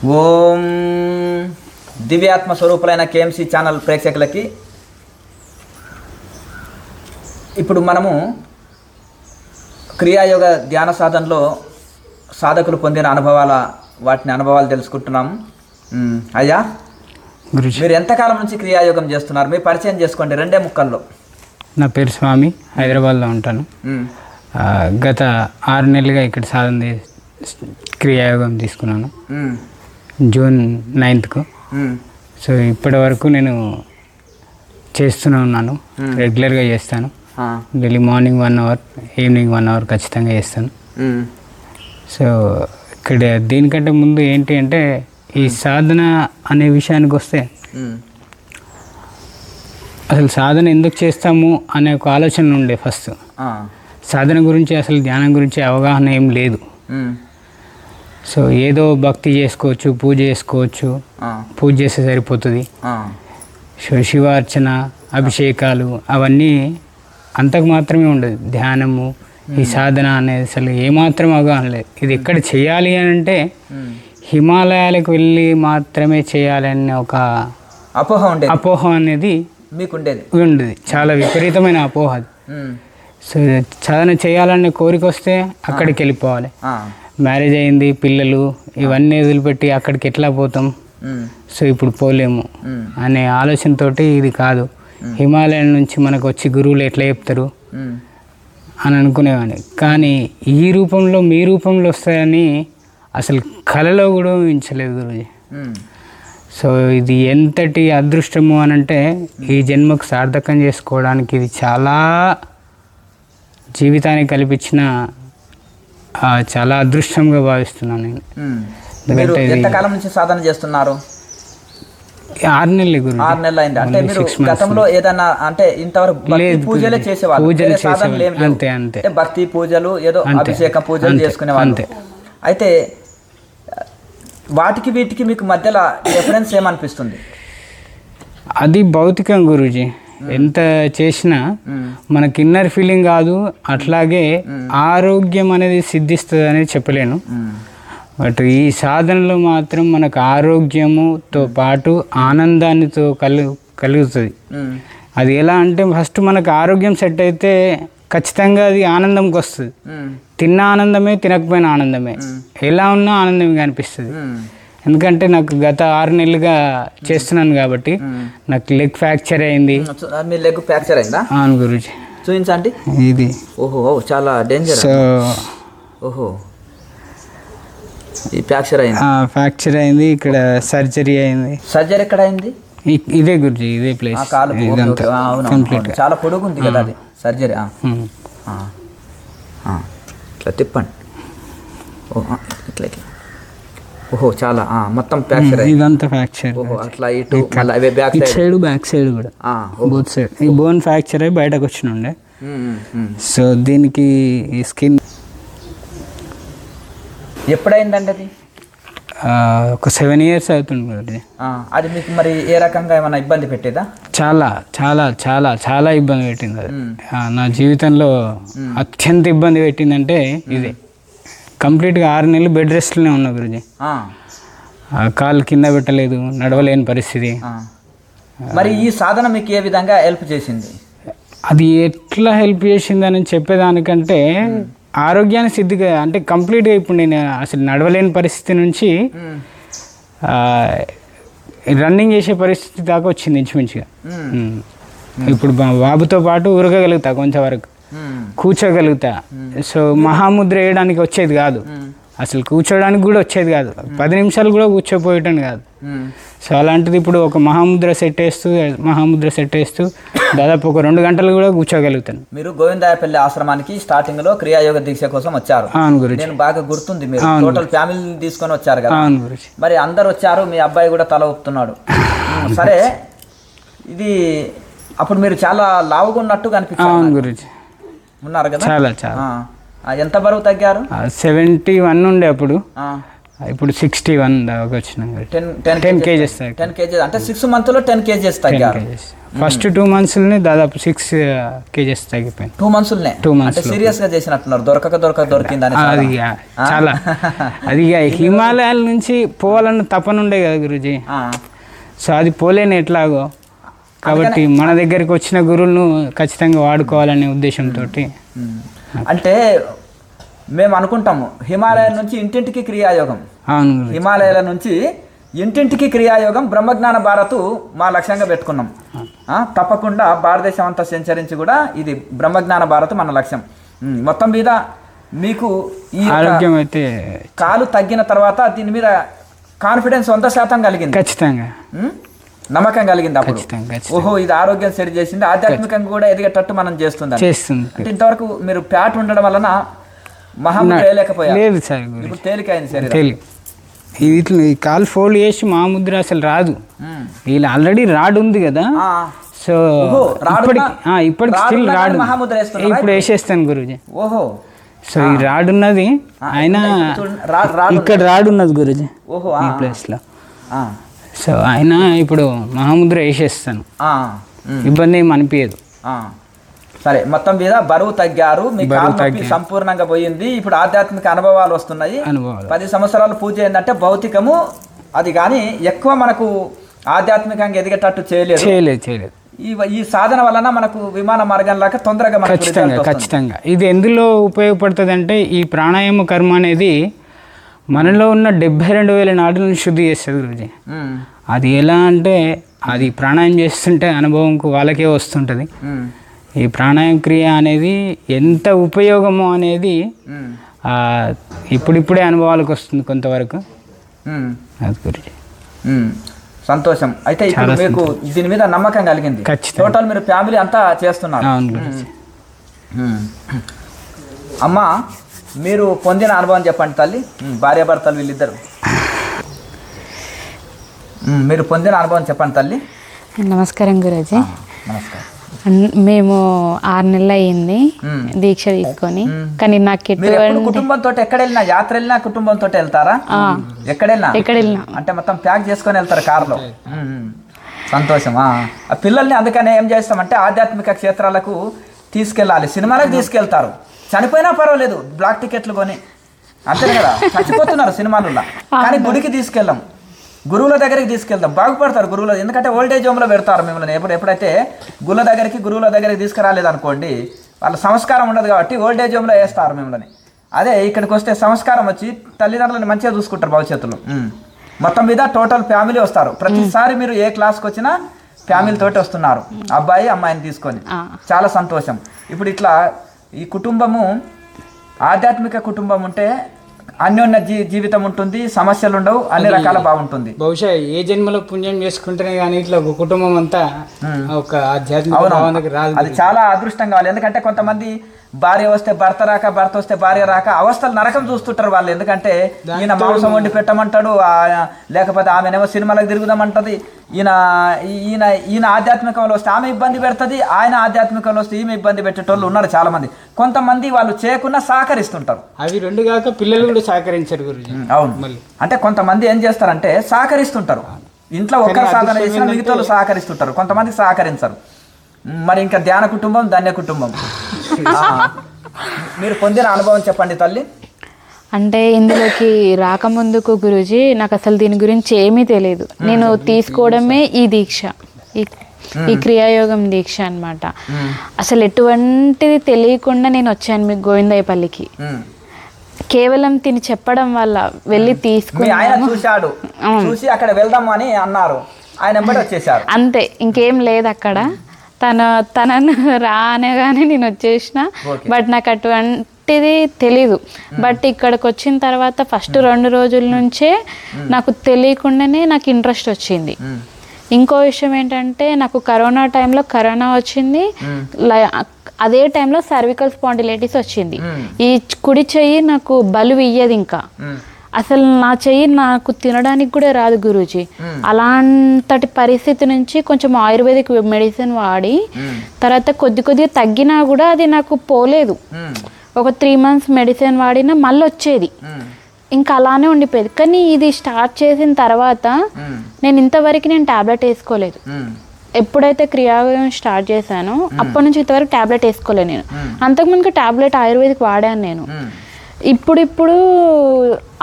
ఓం దివ్యాత్మ స్వరూపులైన KMC channel ప్రేక్షకులకి ఇప్పుడు మనము క్రియాయోగ ధ్యాన సాధనలో సాధకులు పొందిన వాటిని అనుభవాలు తెలుసుకుంటున్నాము. అయ్యా మీరు ఎంతకాలం నుంచి క్రియాయోగం చేస్తున్నారు? మీ పరిచయం చేసుకోండి రెండే ముక్కల్లో. నా పేరు స్వామి, హైదరాబాద్లో ఉంటాను. గత 6 నెలలుగా ఇక్కడ సాధన క్రియాయోగం తీసుకున్నాను, జూన్ 9th. సో ఇప్పటి వరకు నేను చేస్తూనే ఉన్నాను, రెగ్యులర్గా చేస్తాను. Daily morning 1 hour, evening 1 hour ఖచ్చితంగా చేస్తాను. సో ఇక్కడ దీనికంటే ముందు ఏంటి అంటే ఈ సాధన అనే విషయానికి వస్తే అసలు సాధన ఎందుకు చేస్తాము అనే ఒక ఆలోచన ఉండే. ఫస్ట్ సాధన గురించి అసలు ధ్యానం గురించి అవగాహన ఏం లేదు. సో ఏదో భక్తి చేసుకోవచ్చు, పూజ చేసుకోవచ్చు, పూజ చేస్తే సరిపోతుంది. సో శివార్చన, అభిషేకాలు అవన్నీ అంతకు మాత్రమే ఉండదు. ధ్యానము, ఈ సాధన అనేది అసలు ఏమాత్రం అవగాహన లేదు. ఇది ఎక్కడ చేయాలి అని అంటే హిమాలయాలకు వెళ్ళి మాత్రమే చేయాలనే ఒక అపోహ అనేది మీకు ఉండేది. చాలా విపరీతమైన అపోహ. సో సాధన చేయాలనే కోరిక వస్తే అక్కడికి వెళ్ళిపోవాలి. మ్యారేజ్ అయింది, పిల్లలు, ఇవన్నీ వదిలిపెట్టి అక్కడికి ఎట్లా పోతాం? సో ఇప్పుడు పోలేము అనే ఆలోచనతోటి ఇది కాదు, హిమాలయం నుంచి మనకు వచ్చి గురువులు ఎట్లా చెప్తారు అని అనుకునేవాడిని. కానీ ఈ రూపంలో, మీ రూపంలో వస్తాయని అసలు కలలో కూడా ఊహించలేదు గురుజీ. సో ఇది ఎంతటి అదృష్టము అని అంటే ఈ జన్మకు సార్థకం చేసుకోవడానికి ఇది చాలా జీవితానికి కల్పించిన చాలా అదృష్టంగా భావిస్తున్నాను నేను. ఎంతకాలం నుంచి సాధన చేస్తున్నారు? 6 నెలలు గురు. 6 నెలలు అయింది. అంటే మీరు గతంలో ఏదన్నా అంటే ఇంతవరకు పూజలే చేసేవాళ్ళు? అంతే అంతే, భక్తి పూజలు, ఏదో అభిషేక పూజలు చేసుకునేవాళ్ళు. అయితే వాటికి వీటికి మీకు మధ్యలో డిఫరెన్స్ ఏమనిపిస్తుంది? అది భౌతికం గురూజీ. ఎంత చేసినా మనకి ఇన్నర్ ఫీలింగ్ కాదు. అట్లాగే ఆరోగ్యం అనేది సిద్ధిస్తుంది అనేది చెప్పలేను. బట్ ఈ సాధనలో మాత్రం మనకు ఆరోగ్యముతో పాటు ఆనందాన్నితో కలుగుతుంది. అది ఎలా అంటే ఫస్ట్ మనకు ఆరోగ్యం సెట్ అయితే ఖచ్చితంగా అది ఆనందంకి వస్తుంది. తిన్న ఆనందమే, తినకపోయిన ఆనందమే, ఎలా ఉన్నా ఆనందంగా అనిపిస్తుంది. ఎందుకంటే నాకు గత 6 నెలలుగా చేస్తున్నాను కాబట్టి నాకు లెగ్ ఫ్రాక్చర్ అయింది. మీ లెగ్ ఫ్రాక్చర్ అయిందా? అవును గురూజీ. చూపించండి. ఇది ఓహో, చాలా డేంజర్. సో ఓహో, ఈ ఫ్రాక్చర్ అయింది. ఫ్రాక్చర్ అయింది, ఇక్కడ సర్జరీ అయింది. సర్జరీ ఎక్కడ అయింది? ఇదే గురూజీ, ఇదే ప్లేస్. కంప్లీట్ చాలా పొడుగుంది కదా అది సర్జరీ. ఇట్లా తిప్పండి. ఇట్లా ఓహో, చాలా మొత్తం ఫ్రాక్చర్. ఇదంతా ఫ్రాక్చర్. ఓహో, అట్లా ఇటు బ్యాక్ సైడ్, బ్యాక్ సైడ్ కూడా, బోత్ సైడ్. ఈ బోన్ ఫ్రాక్చర్ అయి బయటకు వచ్చినుండే. సో దీనికి ఈ స్కిన్ ఎప్పుడైందండి అది? ఒక 7 years అవుతుంది. అది మీకు మరి ఏ రకంగా ఏమైనా ఇబ్బంది పెట్టేదా? చాలా చాలా చాలా చాలా ఇబ్బంది పెట్టింది అది. నా జీవితంలో అత్యంత ఇబ్బంది పెట్టిందంటే ఇదే. కంప్లీట్గా 6 నెలలు బెడ్ రెస్ట్లోనే ఉన్నా గురుజీ. కాళ్ళు కింద పెట్టలేదు, నడవలేని పరిస్థితి. మరి ఈ సాధన మీకు ఏ విధంగా హెల్ప్ చేసింది? అది ఎట్లా హెల్ప్ చేసిందని చెప్పేదానికంటే ఆరోగ్యాన్ని సిద్ధిగా అంటే కంప్లీట్గా ఇప్పుడు నేను అసలు నడవలేని పరిస్థితి నుంచి రన్నింగ్ చేసే పరిస్థితి దాకా వచ్చింది ఇంచుమించుగా. ఇప్పుడు బాబుతో పాటు ఉరగగలుగుతా, కొంచెం వరకు కూర్చోగలుగుతా. సో మహాముద్ర వేయడానికి వచ్చేది కాదు, అసలు కూర్చోడానికి కూడా వచ్చేది కాదు, 10 నిమిషాలు కూడా కూర్చోపోయేటని కాదు. సో అలాంటిది ఇప్పుడు ఒక మహాముద్ర సెట్ వేస్తూ దాదాపు ఒక 2 గంటలు కూడా కూర్చోగలుగుతాను. మీరు గోవిందాయపల్లి ఆశ్రమానికి స్టార్టింగ్ లో క్రియాయోగ దీక్ష కోసం వచ్చారు. అవును గురించి, నేను బాగా గుర్తుంది. మీరు టోటల్ ఫ్యామిలీ తీసుకొని వచ్చారు కదా? అవును గురించి. మరి అందరు వచ్చారు, మీ అబ్బాయి కూడా తల ఊపుతున్నాడు. సరే, ఇది అప్పుడు మీరు చాలా లావుగా ఉన్నట్టుగా అనిపించారు. అవును గురించి, ఉన్నారు కదా? చాలా చాలా. ఎంత బరువు తగ్గారు? 71 ఉండే అప్పుడు. ఇప్పుడు 61 దాకా వచ్చినాం. 10 kgs 10 kgs అంటే 6 months 10 kgs తగ్గారు. ఫస్ట్ 2 monthsలోనే దాదాపు 6 kgs తగ్గిపోయింది. 2 monthsలోనే అంటే సీరియస్ గా చేసినట్టున్నారు. దొరికిందని అది చాలా అది హిమాలయాల నుంచి పోవాలన్న తపన ఉండే కదా గురుజీ. సో అది పోలేని ఎట్లాగో, కాబట్టి మన దగ్గరికి వచ్చిన గురువులను ఖచ్చితంగా వాడుకోవాలనే ఉద్దేశంతో. అంటే మేము అనుకుంటాము హిమాలయాల నుంచి ఇంటింటికి క్రియాయోగం, అవును, హిమాలయాల నుంచి ఇంటింటికి క్రియాయోగం బ్రహ్మజ్ఞాన భారత్ మా లక్ష్యంగా పెట్టుకున్నాం. తప్పకుండా భారతదేశం అంతా సంచరించి కూడా ఇది బ్రహ్మజ్ఞాన భారత్ మన లక్ష్యం. మొత్తం మీద మీకు ఈ ఆరోగ్యం అయితే కాలు తగ్గిన తర్వాత దీని మీద కాన్ఫిడెన్స్ 100% కలిగింది, ఖచ్చితంగా నమ్మకం కలిగింది. అప్పుడు ఓహో ఇది ఆరోగ్యం సరి చేసింది, ఆధ్యాత్మికంగా కూడా ఎదిగేటట్టు మనం చేస్తుంది. అంటే ఇంతవరకు మీరు ప్యాట్ ఉండడం వలన మహాముద్ర వేయలేకపోయారు. లేదు సార్, ఇప్పుడు తేలికైంది శరీరం. ఇట్లా ఈ కాలు ఫోల్డ్ చేసి మహాముద్ర అసలు రాదు. వీళ్ళు ఆల్రెడీ రాడ్ ఉంది కదా, సో ఇప్పటికి స్టిల్ రాడ్ ఇప్పుడు వేసేస్తాను గురూజీ. ఓహో, సో ఈ రాడ్ ఉన్నది, ఆయన ఇక్కడ రాడ్ ఉన్నది గురూజీ ఈ ప్లేస్లో. సో ఆయన ఇప్పుడు మహాముద్ర వేసేస్తాను, ఇబ్బంది ఏమి అనిపించదు. సరే, మొత్తం మీద బరువు తగ్గారు, మీ కాలు నొప్పి సంపూర్ణంగా పోయింది. ఇప్పుడు ఆధ్యాత్మిక అనుభవాలు వస్తున్నాయి. 10 సంవత్సరాలు పూజ ఏంటంటే భౌతికము అది, కానీ ఎక్కువ మనకు ఆధ్యాత్మికంగా ఎదిగేటట్టు చేయలేదు. ఈ సాధన వలన మనకు విమాన మార్గం లాగా తొందరగా ఖచ్చితంగా ఇది ఎందులో ఉపయోగపడుతుంది అంటే, ఈ ప్రాణాయామ కర్మ అనేది మనలో ఉన్న 72,000 నాడులను శుద్ధి చేస్తుంది గురుజీ. అది ఎలా అంటే, అది ప్రాణాయామం చేస్తుంటే అనుభవంకు వాళ్ళకే వస్తుంటుంది. ఈ ప్రాణాయామ క్రియ అనేది ఎంత ఉపయోగమో అనేది ఇప్పుడిప్పుడే అనుభవాలకు వస్తుంది కొంతవరకు. అది గురించి సంతోషం. అయితే ఇప్పుడు మీకు దీని మీద నమ్మకం కలిగింది. టోటల్ మీరు ఫ్యామిలీ అంతా చేస్తున్నారు. అమ్మా, మీరు పొందిన అనుభవం చెప్పండి తల్లి. భార్యాభర్తలు వీళ్ళిద్దరు మీరు పొందిన అనుభవం చెప్పండి తల్లి. నమస్కారం గురూజీ. నమస్కారం. మేము 6 నెలలు అయ్యింది దీక్ష తీసుకొని, కానీ నాకు కుటుంబంతో ఎక్కడ వెళ్ళినా, యాత్ర వెళ్ళినా కుటుంబంతో వెళ్తారా? ఎక్కడ వెళ్ళినా అంటే మొత్తం ప్యాక్ చేసుకొని వెళ్తారు కార్లో. సంతోషం. ఆ పిల్లల్ని అందుకనే ఏం చేస్తామంటే ఆధ్యాత్మిక క్షేత్రాలకు తీసుకెళ్ళాలి. సినిమాలకు తీసుకెళ్తారు, చనిపోయినా పర్వాలేదు, బ్లాక్ టికెట్లు కొని, అంతే కదా, చచ్చిపోతున్నారు సినిమాలలో. కానీ గుడికి తీసుకెళ్ళాం, గురువుల దగ్గరికి తీసుకెళ్తాం, బాగుపడతారు గురువులు. ఎందుకంటే ఓల్డేజ్ హోమ్లో పెడతారు మిమ్మల్ని. ఎప్పుడైతే గురువుల దగ్గరికి తీసుకురాలేదు అనుకోండి, వాళ్ళ సంస్కారం ఉండదు కాబట్టి ఓల్డేజ్ హోమ్లో వేస్తారు మిమ్మల్ని. అదే ఇక్కడికి వస్తే సంస్కారం వచ్చి తల్లిదండ్రులను మంచిగా చూసుకుంటారు భవిష్యత్తులో. మొత్తం మీద టోటల్ ఫ్యామిలీ వస్తారు. ప్రతిసారి మీరు ఏ క్లాస్కి వచ్చినా ఫ్యామిలీ తోటి వస్తున్నారు, అబ్బాయి అమ్మాయిని తీసుకొని. చాలా సంతోషం. ఇప్పుడు ఇట్లా ఈ కుటుంబము ఆధ్యాత్మిక కుటుంబం ఉంటే అన్యోన్య జీవితం ఉంటుంది, సమస్యలు ఉండవు, అన్ని రకాల బాగుంటుంది. బహుశా ఏ జన్మలో పుణ్యం చేసుకుంటేనే కానీ ఇట్లా ఒక కుటుంబం అంతా ఒక ఆధ్యాత్మిక రాదు. అది చాలా అదృష్టం కావాలి. ఎందుకంటే కొంతమంది భార్య వస్తే భర్త రాక, భర్త వస్తే భార్య రాక అవస్థలు నరకం చూస్తుంటారు వాళ్ళు. ఎందుకంటే ఈయన మాంసం వండి పెట్టమంటాడు, లేకపోతే ఆమెనేమో సినిమాలకు తిరుగుదామంటది. ఈయన ఆధ్యాత్మికంలో వస్తే ఆమె ఇబ్బంది పెడుతుంది, ఆయన ఆధ్యాత్మికంలో వస్తే ఈమె ఇబ్బంది పెట్టేటోళ్ళు ఉన్నారు చాలా మంది. కొంతమంది వాళ్ళు చేయకుండా సహకరిస్తుంటారు. అవి రెండు కాక పిల్లలు కూడా సహకరించారు గురుజీ. అవును, అంటే కొంతమంది ఏం చేస్తారంటే సహకరిస్తుంటారు. ఇంట్లో ఒక్కరు సాధన చేసినా మిగతా వాళ్ళు సహకరిస్తుంటారు, కొంతమంది సహకరించరు. మరి ఇంకా ధ్యాన కుటుంబం, ధన్య కుటుంబం. మీరు పొందిన అనుభవం చెప్పండి తల్లి. అంటే ఇందులోకి రాకముందుకు గురూజీ నాకు అసలు దీని గురించి ఏమీ తెలియదు. నేను తీసుకోవడమే ఈ దీక్ష, ఈ క్రియాయోగం దీక్ష అన్నమాట. అసలు ఎటువంటిది తెలియకుండా నేను వచ్చాను మీకు గోవిందయ్యపల్లికి. కేవలం తిని చెప్పడం వల్ల వెళ్ళి తీసుకుని చూశాడు, చూసి అక్కడ వెళ్దాం అని అన్నారు, ఆయన వెంబడి వచ్చేసారు అంతే, ఇంకేం లేదు అక్కడ. తనను రా అనగానే నేను వచ్చేసిన. బట్ నాకు అటువంటిది తెలీదు. బట్ ఇక్కడికి వచ్చిన తర్వాత ఫస్ట్ 2 రోజుల నుంచే నాకు తెలియకుండానే నాకు ఇంట్రెస్ట్ వచ్చింది. ఇంకో విషయం ఏంటంటే, నాకు కరోనా టైంలో కరోనా వచ్చింది, అదే టైంలో సర్వికల్ స్పాండిలైటిస్ వచ్చింది. ఈ కుడి చెయ్యి నాకు బలువు ఇయ్యదు, ఇంకా అసలు నా చెయ్యి నాకు తినడానికి కూడా రాదు గురూజీ. అలాంటి పరిస్థితి నుంచి కొంచెం ఆయుర్వేదిక్ మెడిసిన్ వాడి తర్వాత కొద్దిగా తగ్గినా కూడా అది నాకు పోలేదు. ఒక 3 months మెడిసిన్ వాడినా మళ్ళీ వచ్చేది. ఇంకా అలానే ఉండిపోయేది. కానీ ఇది స్టార్ట్ చేసిన తర్వాత నేను ఇంతవరకు నేను టాబ్లెట్ వేసుకోలేదు. ఎప్పుడైతే క్రియాయోగం స్టార్ట్ చేశానో అప్పటి నుంచి ఇంతవరకు టాబ్లెట్ వేసుకోలేదు నేను. అంతకుముందుకు టాబ్లెట్ ఆయుర్వేదిక్ వాడాను నేను. ఇప్పుడు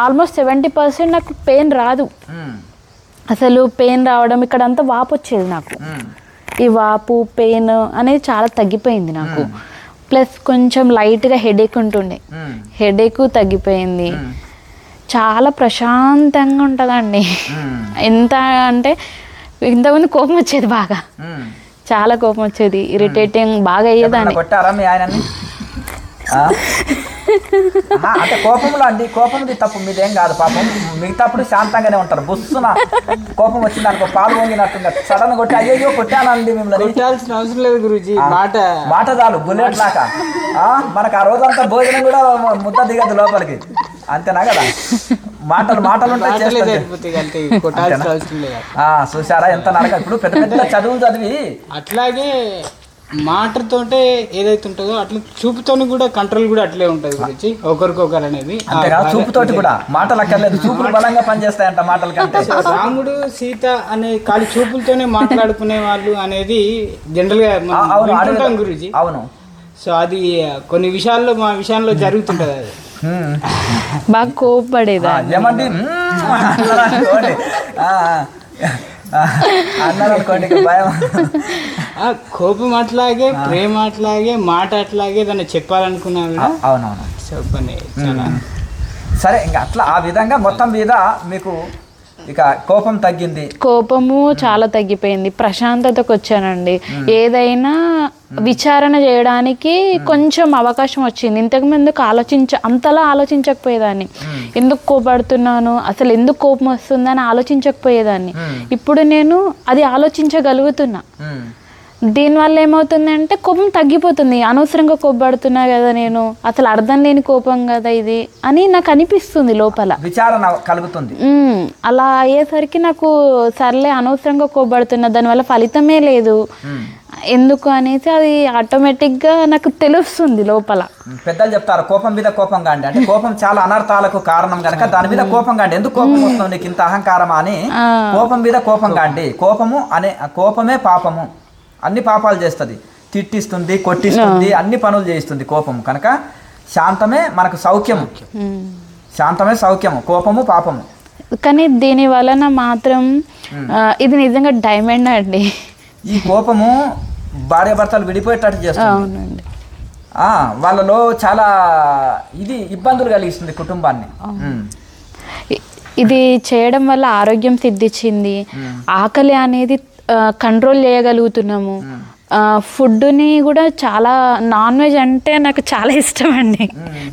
ఆల్మోస్ట్ 70% నాకు పెయిన్ రాదు. అసలు పెయిన్ రావడం ఇక్కడ అంతా వాపు వచ్చేది నాకు. ఈ వాపు పెయిన్ అనేది చాలా తగ్గిపోయింది నాకు. ప్లస్ కొంచెం లైట్గా హెడేక్ ఉంటుండే, హెడేక్ తగ్గిపోయింది. చాలా ప్రశాంతంగా ఉంటుందండి. ఎంత అంటే ఇంతకుముందు కోపం వచ్చేది, బాగా చాలా కోపం వచ్చేది, ఇరిటేటింగ్ బాగా అయ్యేదాన్ని. కొట్టారా మీ ఆయనని? అంటే కోపంలో అండి, కోపంది తప్పు మీదేం కాదు పాపం. మిగతాప్పుడు శాంతంగానే ఉంటారు. బుస్సున కోపం వచ్చింది అనుకో, పాలు పొంగినట్టుంగా సడన్ కొట్టి అయ్యో కొట్టానండి మిమ్మల్ని. అవసరం లేదు గురూజీ, మాట చాలు బుల్లెట్ లాగా. మనకు ఆ రోజంతా భోజనం కూడా ముద్ద దిగదు లోపలికి, అంతేనా కదా? మాటలు ఉంటాయి. చూసారా ఎంత నరక. ఇప్పుడు పెద్ద పెద్ద చదువులు చదివి అట్లాగే మాటతోటే ఏదైతే ఉంటుందో అట్లా చూపుతోని కూడా కంట్రోల్ కూడా అట్లే ఉంటుంది గురించి ఒకరికొకరు అనేది. అంతేకాదు, చూపుతోటి కూడా మాటలు అక్కర్లేదు, చూపులు బలంగా పనిచేస్తాయంట మాటల కంటే. రాముడు సీత అనే కాలి చూపులతోనే మాట్లాడుకునే వాళ్ళు అనేది జనరల్ గా అనుకుంటాం గురించి. అవును. సో అది కొన్ని విషయాల్లో మా విషయంలో జరుగుతుంటది. అది బాగా కోపపడేదా ఏమండి అన్నారు అనుకోండి, భయం. కోపం అట్లాగే, ప్రేమ అట్లాగే, మాట అట్లాగే దాన్ని చెప్పాలనుకున్నాను. అవునవును, చెప్పండి. సరే, ఇంకా అట్లా ఆ విధంగా మొత్తం మీద మీకు ఇక కోపం తగ్గింది, కోపము చాలా తగ్గిపోయింది, ప్రశాంతతకు వచ్చానండి. ఏదైనా విచారణ చేయడానికి కొంచెం అవకాశం వచ్చింది. ఇంతకు ముందుకు అంతలా ఆలోచించకపోయేదాన్ని. ఎందుకు కోపడుతున్నాను, అసలు ఎందుకు కోపం వస్తుందని ఆలోచించకపోయేదాన్ని. ఇప్పుడు నేను అది ఆలోచించగలుగుతున్నా. దీనివల్ల ఏమవుతుందంటే కోపం తగ్గిపోతుంది. అనవసరంగా కోపడుతున్నా కదా నేను, అసలు అర్థం లేని కోపం కదా ఇది అని నాకు అనిపిస్తుంది లోపల, విచారణ కలుగుతుంది. అలా అయ్యేసరికి నాకు సర్లే అనవసరంగా కోపడుతున్నా, దానివల్ల ఫలితమే లేదు ఎందుకు అనేసి అది ఆటోమేటిక్గా నాకు తెలుస్తుంది లోపల. పెద్దలు చెప్తారు కోపం మీద కోపం కాండి, అంటే కోపం చాలా అనర్థాలకు కారణం కనుక దాని మీద కోపం కాండి. ఎందుకు కోపం వస్తుంది నీకు ఇంత అహంకారమా అని కోపం మీద కోపం కాండి. కోపమే పాపము, అన్ని పాపాలు చేస్తుంది, తిట్టిస్తుంది, కొట్టిస్తుంది, అన్ని పనులు చేయిస్తుంది కోపము. కనుక శాంతమే మనకు సౌఖ్యము, శాంతమే సౌఖ్యము, కోపము పాపము. కానీ దీని వలన మాత్రం ఇది నిజంగా డైమండ్ అండి. ఈ కోపము భార్యాభర్తలు విడిపోయేటట్టు చేస్తుంది. వాళ్ళలో చాలా ఇబ్బందులు కలిగిస్తుంది కుటుంబాన్ని. ఇది చేయడం వల్ల ఆరోగ్యం సిద్ధించింది, ఆకలి అనేది కంట్రోల్ చేయగలుగుతున్నాము. ఫుడ్ని కూడా చాలా, నాన్ వెజ్ అంటే నాకు చాలా ఇష్టం అండి.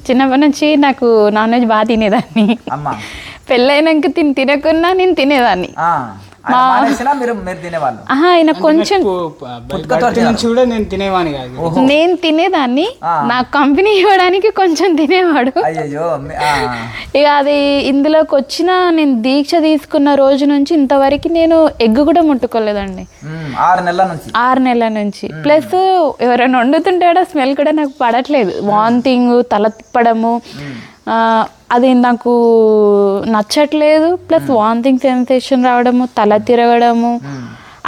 చిన్నప్పటి నుంచి నాకు నాన్ వెజ్ బాగా తినేదాన్ని. పెళ్ళైనాక తినకున్నా నేను తినేదాన్ని. ఆయన కొంచెం నేను తినేదాన్ని, నాకు కంపెనీ ఇవ్వడానికి కొంచెం తినేవాడు. ఇక అది ఇందులోకి వచ్చిన నేను దీక్ష తీసుకున్న రోజు నుంచి ఇంతవరకు నేను ఎగ్ కూడా ముట్టుకోలేదండి, 6 నెలల నుంచి. ప్లస్ ఎవరైనా వండుతుంటే కూడా స్మెల్ కూడా నాకు పడట్లేదు. వాంతింగ్, తల తిప్పడము అది నాకు నచ్చట్లేదు. ప్లస్ వాంతింగ్ సెన్సేషన్ రావడము, తల తిరగడము,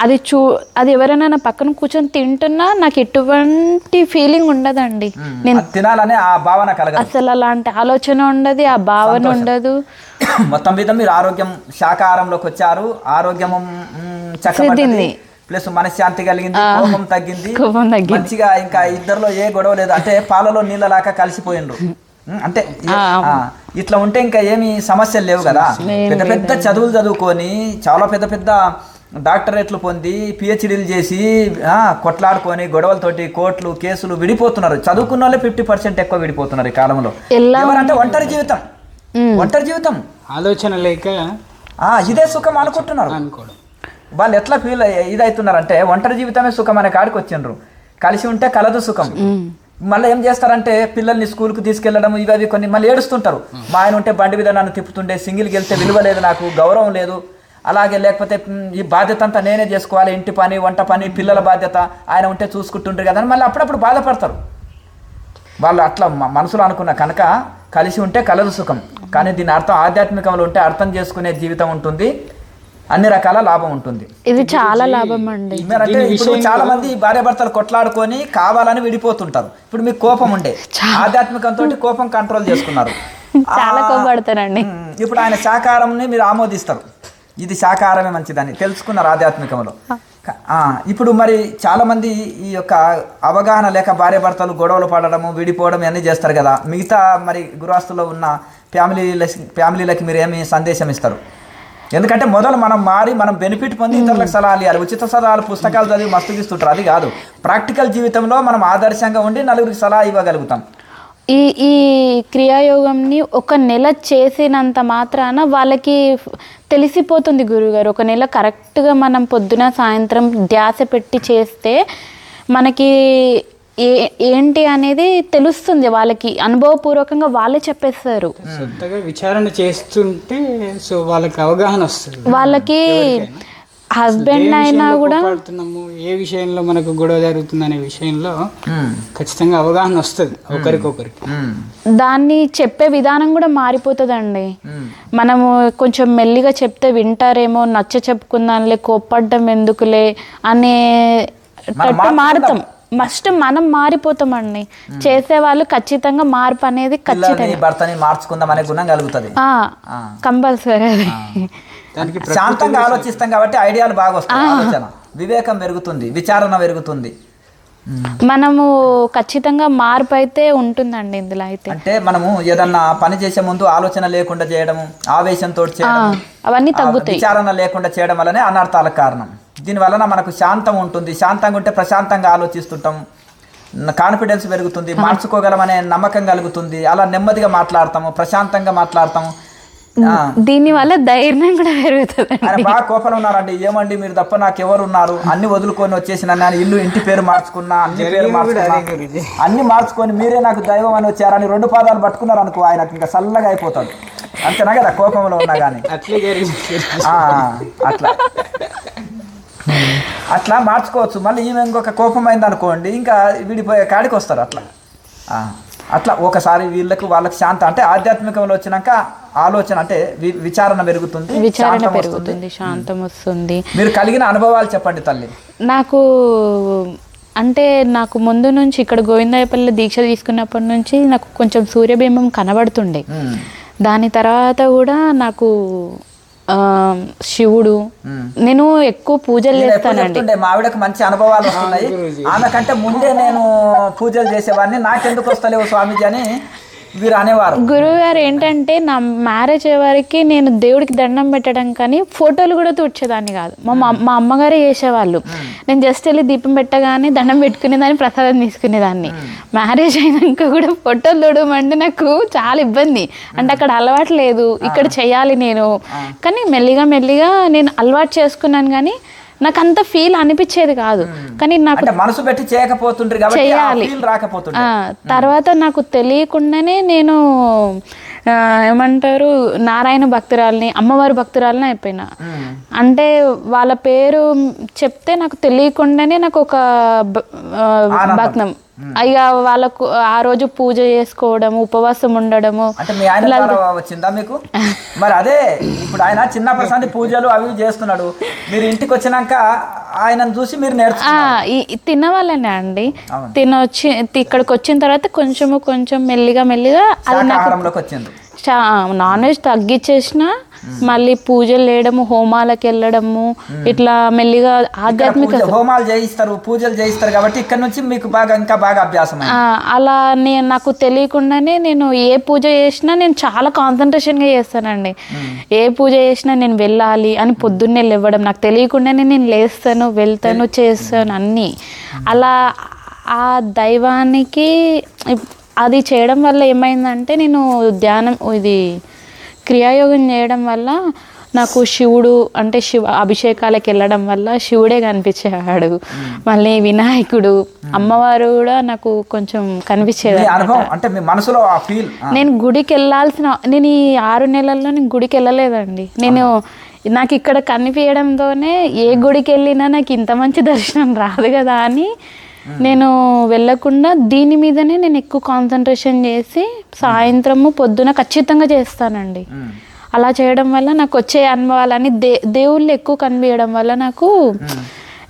అది ఎవరైనా నా పక్కన కూర్చొని తింటున్నా నాకు ఎటువంటి ఫీలింగ్ ఉండదండి. నేను తినాలనే ఆ భావన కలగదు, అసలు అలాంటి ఆలోచన ఉండదు, ఆ భావన ఉండదు. మొత్తం మీద మీరు ఆరోగ్యం శాకాహారంలోకి వచ్చారు, ఆరోగ్యము చక్కబడింది, ప్లస్ మనశ్శాంతి కలిగింది, కోపం తగ్గింది మంచిగా. ఇంకా ఇద్దరిలో ఏ గొడవ లేదు, అంటే పాలలో నీళ్ళలాగా కలిసిపోయిండ్రు. అంటే ఇట్లా ఉంటే ఇంకా ఏమి సమస్యలు లేవు కదా. పెద్ద పెద్ద చదువులు చదువుకొని చాలా పెద్ద పెద్ద డాక్టరేట్లు పొంది పిహెచ్డీలు చేసి కొట్లాడుకొని గొడవలతోటి కోర్టులు కేసులు విడిపోతున్నారు. చదువుకున్న వాళ్ళే 50% ఎక్కువ విడిపోతున్నారు ఈ కాలంలో. ఎవరంటే ఒంటరి జీవితం ఆలోచన లేక ఇదే సుఖం అనుకుంటున్నారు. వాళ్ళు ఎట్లా ఫీల్ ఇదవుతున్నారంటే ఒంటరి జీవితమే సుఖం అనే కాడికి వచ్చిండ్రు. కలిసి ఉంటే కలదు సుఖం. మళ్ళీ ఏం చేస్తారంటే పిల్లల్ని స్కూల్కి తీసుకెళ్లడం ఇవి కొన్ని మళ్ళీ ఏడుస్తుంటారు. మా ఆయన ఉంటే బండి మీద నన్ను తిప్పుతుండే, సింగిల్కి వెళ్తే విలువ లేదు, నాకు గౌరవం లేదు, అలాగే లేకపోతే ఈ బాధ్యత అంతా నేనే చేసుకోవాలి, ఇంటి పని, వంట పని, పిల్లల బాధ్యత ఆయన ఉంటే చూసుకుంటుంటారు కదా అని మళ్ళీ అప్పుడప్పుడు బాధపడతారు. వాళ్ళు అట్లా మనసులో అనుకున్న కనుక కలిసి ఉంటే కలదు సుఖం. కానీ దీని అర్థం ఆధ్యాత్మికంలో ఉంటే అర్థం చేసుకునే జీవితం ఉంటుంది, అన్ని రకాల లాభం ఉంటుంది. ఇది చాలా లాభం అండి. అంటే ఇప్పుడు చాలా మంది భార్యాభర్తలు కొట్లాడుకొని కావాలని విడిపోతుంటారు. ఇప్పుడు మీకు కోపం ఉండే, ఆధ్యాత్మికంతో కోపం కంట్రోల్ చేసుకున్నారు, చాలా కోపడతారండి. ఇప్పుడు ఆయన శాకాహారంని మీరు ఆమోదిస్తారు, ఇది శాకాహారమే మంచిదని తెలుసుకున్నారు ఆధ్యాత్మికంలో. ఇప్పుడు మరి చాలా మంది ఈ యొక్క అవగాహన లేక భార్యాభర్తలు గొడవలు పడడము, విడిపోవడం ఇవన్నీ చేస్తారు కదా. మిగతా మరి గృహస్థులో ఉన్న ఫ్యామిలీలకి మీరు ఏమి సందేశం ఇస్తారు? ఎందుకంటే మొదలు మనం మారి మనం బెనిఫిట్ పొంది ఇతరులకు సలహాలు ఇవ్వాలి. ఉచిత సలహాలు పుస్తకాలు చదివి మస్తు తీస్తుంటారు, అది కాదు. ప్రాక్టికల్ జీవితంలో మనం ఆదర్శంగా ఉండి నలుగురికి సలహా ఇవ్వగలుగుతాం. ఈ క్రియాయోగంని ఒక నెల చేసినంత మాత్రాన వాళ్ళకి తెలిసిపోతుంది గురువుగారు. ఒక నెల కరెక్ట్గా మనం పొద్దున సాయంత్రం ధ్యాస పెట్టి చేస్తే మనకి ఏంటి అనేది తెలుస్తుంది, వాళ్ళకి అనుభవపూర్వకంగా వాళ్ళే చెప్పేస్తారు. సొంతగా విచారణ చేస్తుంటే సో వాళ్ళకి అవగాహన వస్తుంది. వాళ్ళకి హస్బెండ్ అయినా కూడా ఏ విషయంలో మనకు గొడవ జరుగుతుంది అనే విషయంలో ఖచ్చితంగా అవగాహన వస్తుంది ఒకరికొకరికి. దాన్ని చెప్పే విధానం కూడా మారిపోతుందండి. మనము కొంచెం మెల్లిగా చెప్తే వింటారేమో, నచ్చ చెప్పుకుందాంలే, కోప్పడ్డం ఎందుకులే అనే మారుతాం. ఫస్ట్ మనం మారిపోతామండి. చేసేవాళ్ళు ఖచ్చితంగా మార్పు అనేది ఖచ్చితంగా భర్తని మార్చుకుందాం అనే గుణం కలుగుతుంది, కంపల్సరీ. అది శాంతంగా ఆలోచిస్తాం కాబట్టి ఐడియాలు బాగా వస్తాయి, ఆలోచన వివేకం పెరుగుతుంది, విచారణ పెరుగుతుంది. మనము ఖచ్చితంగా మార్పు అయితే ఉంటుందండి ఇందులో. అయితే అంటే మనము ఏదన్నా పని చేసే ముందు ఆలోచన లేకుండా చేయడము, ఆవేశంతో చేయడం, అవన్నీ తగ్గుతాయి. విచారణ లేకుండా చేయడం వల్లనే అనర్థాలకు కారణం. దీని వలన మనకు శాంతం ఉంటుంది, శాంతంగా ఉంటే ప్రశాంతంగా ఆలోచిస్తుంటాం, కాన్ఫిడెన్స్ పెరుగుతుంది, మార్చుకోగలమనే నమ్మకం కలుగుతుంది. అలా నెమ్మదిగా మాట్లాడతాము, ప్రశాంతంగా మాట్లాడతాము. దీని వల్ల ధైర్యం కూడా పెరుగుతుంది. ఆయన బాగా కోపంలో ఉన్నారండి, ఏమండి మీరు తప్ప నాకు ఎవరు ఉన్నారు, అన్ని వదులుకొని వచ్చేసిన, ఇంటి పేరు మార్చుకున్నా, అన్ని పేరు మార్చుకున్నా, అన్ని మార్చుకొని మీరే నాకు దైవం అని వచ్చారని 2 పాదాలు పట్టుకున్నారు అనుకో, ఆయనకు ఇంకా చల్లగా అయిపోతాడు. అంతేనా కదా, కోపంలో ఉన్నా కానీ అట్లా మార్చుకోవచ్చు. మళ్ళీ ఈమె ఇంకొక కోపం అయింది అనుకోండి, ఇంకా విడిపోయే కాడికి వస్తారు. అట్లా ఒకసారి వాళ్ళకి శాంతం అంటే ఆధ్యాత్మికంలో వచ్చినాక ఆలోచన అంటే విచారణ పెరుగుతుంది, శాంతం వస్తుంది. మీరు కలిగిన అనుభవాలు చెప్పండి తల్లి. నాకు ముందు నుంచి ఇక్కడ గోవిందాయపల్లి దీక్ష తీసుకున్నప్పటి నుంచి నాకు కొంచెం సూర్యబింబం కనబడుతుండే. దాని తర్వాత కూడా నాకు శివుడు, నేను ఎక్కువ పూజలు చేస్తానండి. మా ఆవిడకు మంచి అనుభవాలు వస్తున్నాయి, ఆమె కంటే ముందే నేను పూజలు చేసేవాడిని, నాకెందుకు వస్తలేవు స్వామీజీ అని వీరు అనేవారు. గురువు గారు ఏంటంటే నా మ్యారేజ్ అయ్యేవారికి నేను దేవుడికి దండం పెట్టడం కానీ ఫోటోలు కూడా తుడిచేదాన్ని కాదు. మా అమ్మగారే చేసేవాళ్ళు. నేను జస్ట్ వెళ్ళి దీపం పెట్టగానే దండం పెట్టుకునేదాన్ని, ప్రసాదం తీసుకునేదాన్ని. మ్యారేజ్ అయినాక కూడా ఫోటోలు తుడమంటే నాకు చాలా ఇబ్బంది. అంటే అక్కడ అలవాటు లేదు, ఇక్కడ చేయాలి నేను. కానీ మెల్లిగా నేను అలవాటు చేసుకున్నాను, కానీ నాకు అంత ఫీల్ అనిపించేది కాదు. కానీ నాకు మనసు పెట్టి చేయాలి. తర్వాత నాకు తెలియకుండానే నేను ఏమంటారు నారాయణ భక్తురాలని, అమ్మవారి భక్తురాలని అయిపోయినా. అంటే వాళ్ళ పేరు చెప్తే నాకు తెలియకుండానే నాకు ఒక భక్తం. ఇక వాళ్ళకు ఆ రోజు పూజ చేసుకోవడము, ఉపవాసం ఉండడము. వచ్చిందా మీకు? మరి అదే ఇప్పుడు ఆయన చిన్నప్పటి సంది పూజలు అవి చేస్తున్నాడు, మీరు ఇంటికి వచ్చినాక ఆయనను చూసి మీరు నేర్చుకున్నారు. తినవాళ్ళనే అండి, తినొచ్చి ఇక్కడికి వచ్చిన తర్వాత కొంచెం మెల్లిగా వచ్చింది. నాన్ వెజ్ తగ్గించేసిన, మళ్ళీ పూజలు చేయడము, హోమాలకు వెళ్ళడము, ఇట్లా మెల్లిగా ఆధ్యాత్మిక హోమాలు చేయిస్తారు, పూజలు చేయిస్తారు కాబట్టి ఇక్కడ నుంచి మీకు ఇంకా బాగా అభ్యాసం. అలా నాకు తెలియకుండానే నేను ఏ పూజ చేసినా నేను చాలా కాన్సన్ట్రేషన్గా చేస్తానండి. ఏ పూజ చేసినా నేను వెళ్ళాలి అని పొద్దున్నే లేవడం, నాకు తెలియకుండానే నేను లేస్తాను, వెళ్తాను, చేస్తాను అన్నీ. అలా ఆ దైవానికి అది చేయడం వల్ల ఏమైందంటే, నేను ధ్యానం ఇది క్రియాయోగం చేయడం వల్ల నాకు శివుడు అంటే అభిషేకాలకు వెళ్ళడం వల్ల శివుడే కనిపించాడు. మళ్ళీ వినాయకుడు, అమ్మవారు కూడా నాకు కొంచెం కనిపించేది. నేను గుడికి నేను ఈ 6 నెలల్లో నేను గుడికి వెళ్ళలేదండి. నాకు ఇక్కడ కనిపించడంతోనే ఏ గుడికి వెళ్ళినా నాకు ఇంత మంచి దర్శనం రాదు కదా అని నేను వెళ్ళకుండా దీని మీదనే నేను ఎక్కువ కాన్సన్ట్రేషన్ చేసి సాయంత్రము పొద్దున ఖచ్చితంగా చేస్తానండి. అలా చేయడం వల్ల నాకు వచ్చే అనుభవాలని దేవుళ్ళు ఎక్కువ కనిపించడం వల్ల నాకు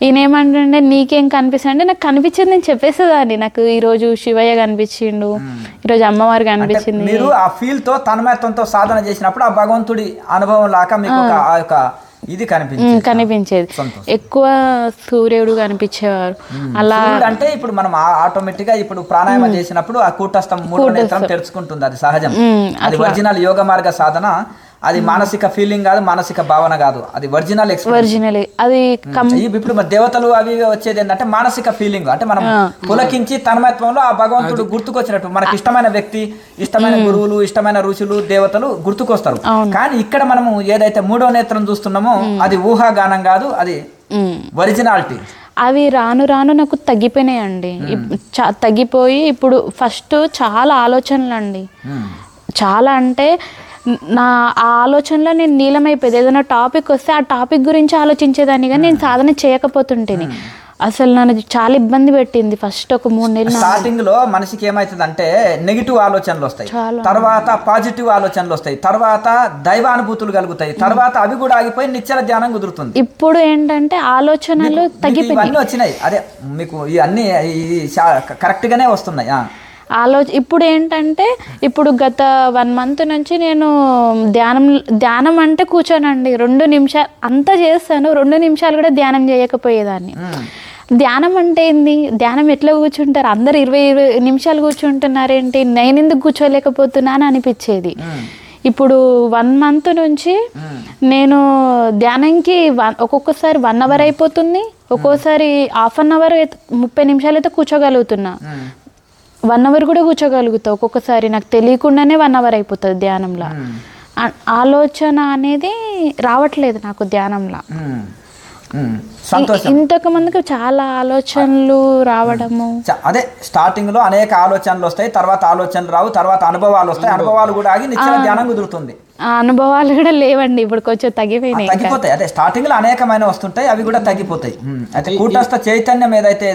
ఈయన ఏమంటుండే నీకేం కనిపిస్తుంది అంటే నాకు కనిపించింది నేను చెప్పేసేదాన్ని. నాకు ఈరోజు శివయ్య కనిపించిండు, ఈరోజు అమ్మవారు కనిపించింది. మీరు ఆ ఫీల్ తో తన్మయత్వంతో సాధన చేసినప్పుడు ఆ భగవంతుడి అనుభవం లాగా మీకు ఆ యొక్క ఇది కనిపించేది. ఎక్కువ సూర్యుడు కనిపించేవారు. అలా అంటే ఇప్పుడు మనం ఆటోమేటిక్ గా ఇప్పుడు ప్రాణాయామం చేసినప్పుడు ఆ కూటస్థం మూడో నేత్రం తెరుచుకుంటుంది, అది సహజం. అది ఒరిజినల్ యోగ మార్గ సాధన. అది మానసిక ఫీలింగ్ కాదు, మానసిక భావన కాదు, అది ఒరిజినల్ అది. ఇప్పుడు దేవతలు అవి వచ్చేది ఏంటంటే మానసిక ఫీలింగ్, అంటే మనం పులకించి తన్మయత్వంలో ఆ భగవంతుడు గుర్తుకొచ్చినట్టు మనకి ఇష్టమైన వ్యక్తి, ఇష్టమైన గురువులు, ఇష్టమైన ఋషులు, దేవతలు గుర్తుకొస్తారు. కానీ ఇక్కడ మనము ఏదైతే మూడో నేత్రం చూస్తున్నామో అది ఊహాగానం కాదు, అది ఒరిజినాలిటీ. అవి రాను రాను నాకు తగ్గిపోయినాయండి. తగ్గిపోయి ఇప్పుడు ఫస్ట్ చాలా ఆలోచనలు అండి, చాలా అంటే నా ఆ ఆలోచనలో నేను నీలమైపోయేది. ఏదైనా టాపిక్ వస్తే ఆ టాపిక్ గురించి ఆలోచించేదాన్ని, కానీ నేను సాధన చేయకపోతుంటేనే అసలు నన్ను చాలా ఇబ్బంది పెట్టింది ఫస్ట్ ఒక 3 నెలలు. స్టార్టింగ్ లో మనిషికి ఏమైతుంది అంటే నెగిటివ్ ఆలోచనలు వస్తాయి, తర్వాత పాజిటివ్ ఆలోచనలు వస్తాయి, తర్వాత దైవానుభూతులు కలుగుతాయి, తర్వాత అవి కూడా ఆగిపోయి నిశ్చల ధ్యానం కుదురుతుంది. ఇప్పుడు ఏంటంటే ఆలోచనలు తగ్గిపోయి వచ్చినాయి. అదే మీకు ఇవన్నీ కరెక్ట్ గానే వస్తున్నాయి. ఇప్పుడు ఏంటంటే ఇప్పుడు గత 1 మంత్ నుంచి నేను ధ్యానం అంటే కూర్చోనండి 2 నిమిషాలు అంతా చేస్తాను, 2 నిమిషాలు కూడా ధ్యానం చేయకపోయేదాన్ని. ధ్యానం అంటే ఏంది, ధ్యానం ఎట్లా కూర్చుంటారు, అందరు 20 నిమిషాలు కూర్చుంటున్నారేంటి, నేను ఎందుకు కూర్చోలేకపోతున్నా అని అనిపించేది. ఇప్పుడు 1 మంత్ నుంచి నేను ధ్యానంకి ఒక్కొక్కసారి 1 అవర్ అయిపోతుంది, ఒక్కోసారి ½ అన్ అవర్ 30 నిమిషాలు అయితే కూర్చోగలుగుతున్నా, 1 అవర్ కూడా కూర్చోగలుగుతా. ఒక్కొక్కసారి నాకు తెలియకుండానే 1 అవర్ అయిపోతుంది ధ్యానంలో. ఆలోచన అనేది రావట్లేదు నాకు ధ్యానంలో. ఇంతకు ముందుకు చాలా ఆలోచనలు రావడము, అదే స్టార్టింగ్ లో అనేక ఆలోచనలు వస్తాయి, తర్వాత ఆలోచనలు రావు, తర్వాత అనుభవాలు వస్తాయి, అనుభవాలు కూడా ఆగి నిశ్చల ధ్యానం కుదురుతుంది. ఆ అనుభవాలు కూడా లేవండి, ఇప్పుడు కొంచెం తగ్గిపోతాయి. అదే స్టార్టింగ్ లో అనేకమైన వస్తుంటాయి, అవి కూడా తగ్గిపోతాయి. అయితే కూటస్థ చైతన్యం ఏదైతే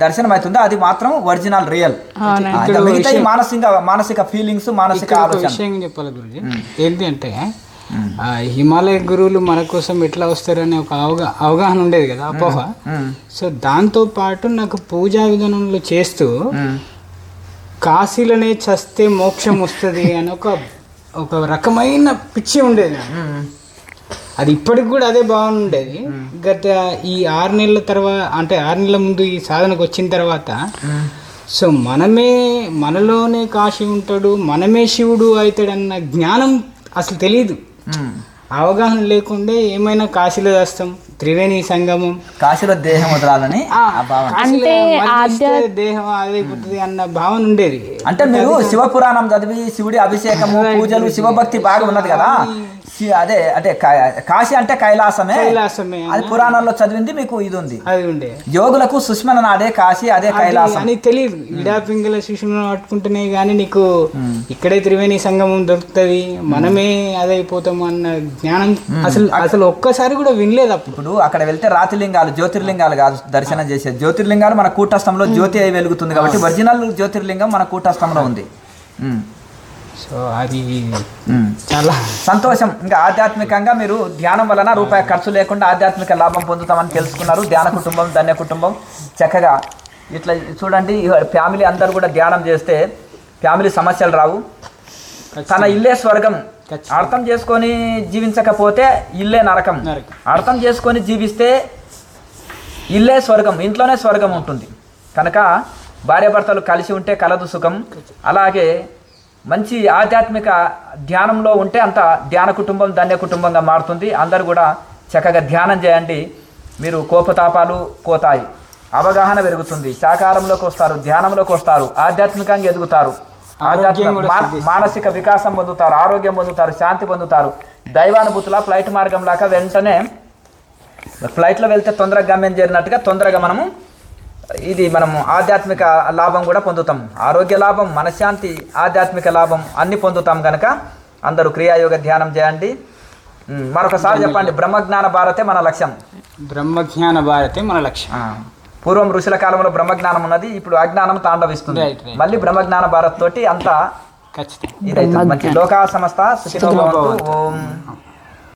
దర్శనం అవుతుందో అది మాత్రం ఒరిజినల్ రియల్. మానసిక ఫీలింగ్స్, మానసిక ఆలోచన చెప్పాలి గురుజీ. ఏంటి అంటే హిమాలయ గురువులు మన కోసం ఎట్లా వస్తారనే ఒక అవగాహన ఉండేది కదా, అపోహ. సో దాంతో పాటు నాకు పూజా విధానంలో చేస్తూ కాశీలోనే చస్తే మోక్షం వస్తుంది అని ఒక రకమైన పిచ్చి ఉండేది. అది ఇప్పటికి కూడా అదే బాగుండేది. గత ఈ 6 నెలల తర్వాత, అంటే 6 నెలల ముందు ఈ సాధనకు వచ్చిన తర్వాత, సో మనలోనే కాశీ ఉంటాడు, మనమే శివుడు అవుతాడన్న జ్ఞానం అసలు తెలియదు. అవగాహన లేకుండే ఏమైనా కాశీలో చేస్తాం, త్రివేణి సంగమం, కాశీలో దేహం వదలాలని అంటే దేహం అదైపోతుంది అన్న భావన ఉండేది. అంటే మీరు శివపురాణం చదివి శివుడి అభిషేకము, పూజలు, శివభక్తి బాగా ఉన్నది కదా. అదే అంటే కాశీ అంటే కైలాసమే, అది పురాణాల్లో చదివింది మీకు ఇది ఉంది. అది ఉండే యోగులకు సుష్మన నాడే కాశీ, అదే కైలాసం అని తెలియదు. ఇడా పింగళ సుష్మను పట్టుకుంటేనే గానీ నీకు ఇక్కడే త్రివేణి సంగమం దొరుకుతుంది, మనమే అదైపోతాం అన్న జ్ఞానం అసలు ఒక్కసారి కూడా వినలేదు. ఇప్పుడు అక్కడ వెళ్తే రాతిలింగాలు, జ్యోతిర్లింగాలు కాదు దర్శనం చేసేది. జ్యోతిర్లింగాలు మన కూటస్థంలో జ్యోతి అయి వెలుగుతుంది కాబట్టి ఒరిజినల్ జ్యోతిర్లింగం మన కూటస్థంలో ఉంది. సో అది చాలా సంతోషం. ఇంకా ఆధ్యాత్మికంగా మీరు ధ్యానం వలన రూపాయి ఖర్చు లేకుండా ఆధ్యాత్మిక లాభం పొందుతామని తెలుసుకున్నారు. ధ్యాన కుటుంబం, ధన్య కుటుంబం. చక్కగా ఇట్లా చూడండి, ఫ్యామిలీ అందరూ కూడా ధ్యానం చేస్తే ఫ్యామిలీ సమస్యలు రావు. తన ఇల్లే స్వర్గం అర్థం చేసుకొని జీవించకపోతే ఇల్లే నరకం, అర్థం చేసుకొని జీవిస్తే ఇల్లే స్వర్గం, ఇంట్లోనే స్వర్గం ఉంటుంది. కనుక భార్యాభర్తలు కలిసి ఉంటే కలదు సుఖం. అలాగే మంచి ఆధ్యాత్మిక ధ్యానంలో ఉంటే అంత ధ్యాన కుటుంబం, ధన్య కుటుంబంగా మారుతుంది. అందరూ కూడా చక్కగా ధ్యానం చేయండి. మీరు కోపతాపాలు పోతాయి, అవగాహన పెరుగుతుంది, శాకారంలోకి వస్తారు, ధ్యానంలోకి వస్తారు, ఆధ్యాత్మికంగా ఎదుగుతారు, మానసిక వికాసం పొందుతారు, ఆరోగ్యం పొందుతారు, శాంతి పొందుతారు. దైవానుభూతుల ఫ్లైట్ మార్గం లాగా వెంటనే ఫ్లైట్లో వెళ్తే తొందరగా గమ్యం చేరినట్టుగా తొందరగా మనము ఆధ్యాత్మిక లాభం కూడా పొందుతాం. ఆరోగ్య లాభం, మనశ్శాంతి, ఆధ్యాత్మిక లాభం అన్ని పొందుతాం. కనుక అందరూ క్రియాయోగ ధ్యానం చేయండి. మరొకసారి చెప్పండి, బ్రహ్మజ్ఞాన భారతే మన లక్ష్యం. బ్రహ్మజ్ఞాన భారతే మన లక్ష్యం. పూర్వం ఋషుల కాలంలో బ్రహ్మజ్ఞానం ఉన్నది, ఇప్పుడు అజ్ఞానం తాండవిస్తుంది. మళ్ళీ బ్రహ్మజ్ఞాన భారత్ తోటి అంతా ఖచ్చితంగా ఇదైతే మంచి లోకా సమస్త సుఖినో భవంతు. ఓం